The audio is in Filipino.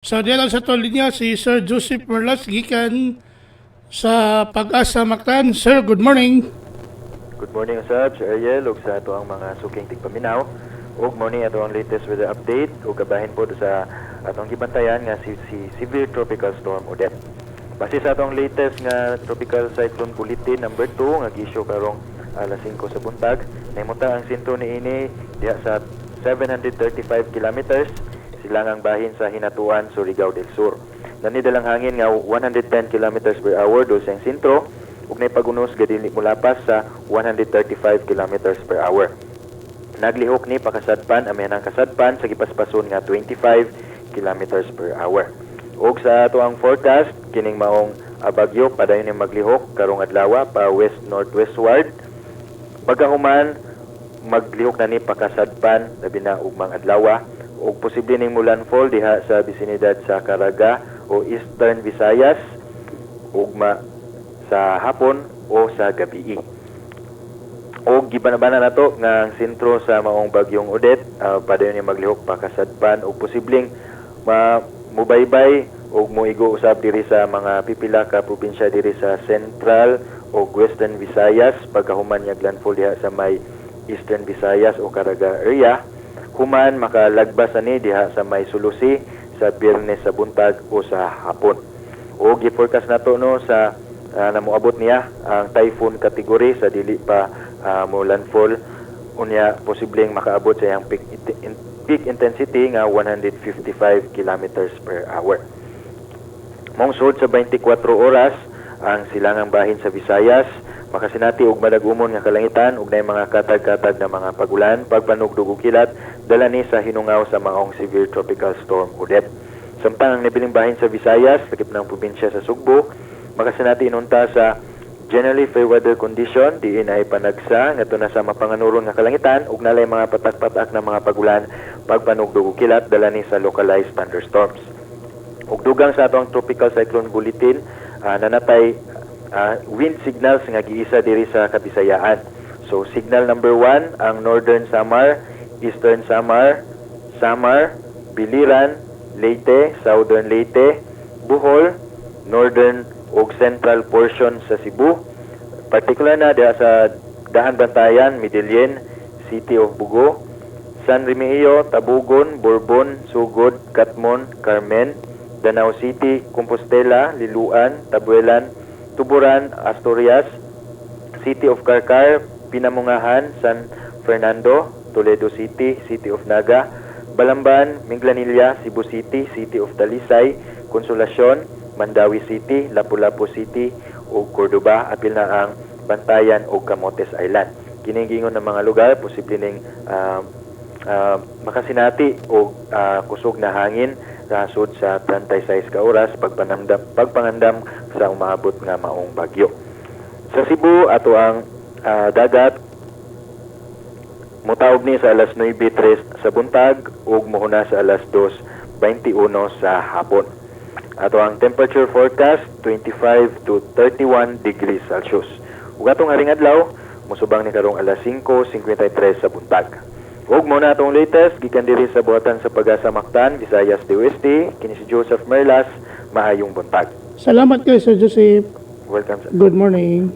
So, diyan lang sa tuwal niya si Sir Joseph Merlas gikan sa Pag-asa Mactan. Sir, good morning. Good morning, Sab, Sir Ariel, ug sa ato ang mga suking tigpaminaw. Ug morning ato ang latest weather update ug kabahin po sa atong gibantayan nga si Severe Tropical Storm Odette. Base sa atong latest nga Tropical Cyclone Bulletin number 2 nga gisyo karong alas 5 sa buntag, nahimuta ang sentro niini diha sa 735 kilometers silangang bahin sa Hinatuan, Surigao del Sur. Nanidalang hangin nga 110 km per hour do sa sentro ug nay pagunos gadili mulapas sa 135 km per hour. Naglihok ni pakasadpan amihanang kasadpan sa gipaspason nga 25 km per hour. Ug sa ato ang forecast kining maong bagyo padayon ni maglihok karong adlaw pa west northwestward. Pagkahuman maglihok na ni pakasadpan labi na ugmang adlaw ug posible ning mulanfall diha sa bisinidad sa Caraga o Eastern Visayas ugma sa hapon o sa gabi. Og gibanabana nato nga ang sentro sa maong bagyong Odette padayon ni maglihok pakasadpan ug posibleng mubaybay ug moigo usab diri sa mga pipila ka probinsya diri sa Central o Western Visayas pagkahuman niya landfall diha sa may Eastern Visayas o Caraga area. Human makalagbas ani diha sa may Sulusi sa Biyernes sa buntag o sa hapon. O gi-forecast nato no sa namoabot niya ang typhoon category sa dili pa mo landfall unya posibleng makaabot sa iyang peak intensity nga 155 kilometers per hour. Mongsod sa 24 oras ang silangang bahin sa Visayas makasinati og madagumon nga kalangitan ug nay mga katag-katag na mga pagulan, pagpanugdog ug kilat dala ni sa hinungaw sa maong severe tropical storm Odette. Samtang ang nibiling bahin sa Visayas, lakip ng probinsya sa Sugbo, makasinati inunta sa generally fair weather condition, diin ay panagsa ngadto na sa mapanganuron nga kalangitan ug nalay mga patak-patak na mga pagulan, pagpanugdog ug kilat dala ni sa localized thunderstorms. Ug dugang sa atong tropical cyclone bulletin, nanatay wind signals nga giisa diri sa Kabisayaan. So signal number 1 ang Northern Samar, Eastern Samar, Biliran, Leyte, Southern Leyte, Bohol, Northern ug Central portion sa Cebu. Particular na diha sa Daan Bantayan, Medellin, City of Bugo, San Remigio, Tabugon, Bourbon, Sugod, Catmon, Carmen, Danau City, Compostela, Liluan, Tabuelan, Tuburan, Asturias, City of Carcar, Pinamungahan, San Fernando, Toledo City, City of Naga, Balamban, Minglanilla, Cebu City, City of Talisay, Consolacion, Mandawi City, Lapu-Lapu City ug Cordoba, apil na ang Bantayan ug Camotes Island. Kining giingon ng mga lugar posible ning makasinati og kusog na hangin rasod sa 36 ka oras pagpangandam sa umaabot nga maong bagyo. Sa Cebu ato ang dagat mutaog ni sa alas 9:03 sa buntag ug mohuna sa alas 2:21 sa hapon. Ato ang temperature forecast 25 to 31 degrees Celsius. Ug atong haring adlaw musubang ni karong alas 5:53 sa buntag. Ug muna atong latest gikan diri sa buhatan sa Pag-asa Mactan, Visayas DOST, kini si Joseph Merlas, maayong buntag. Salamat kay Sir Joseph. Welcome sir. Good morning.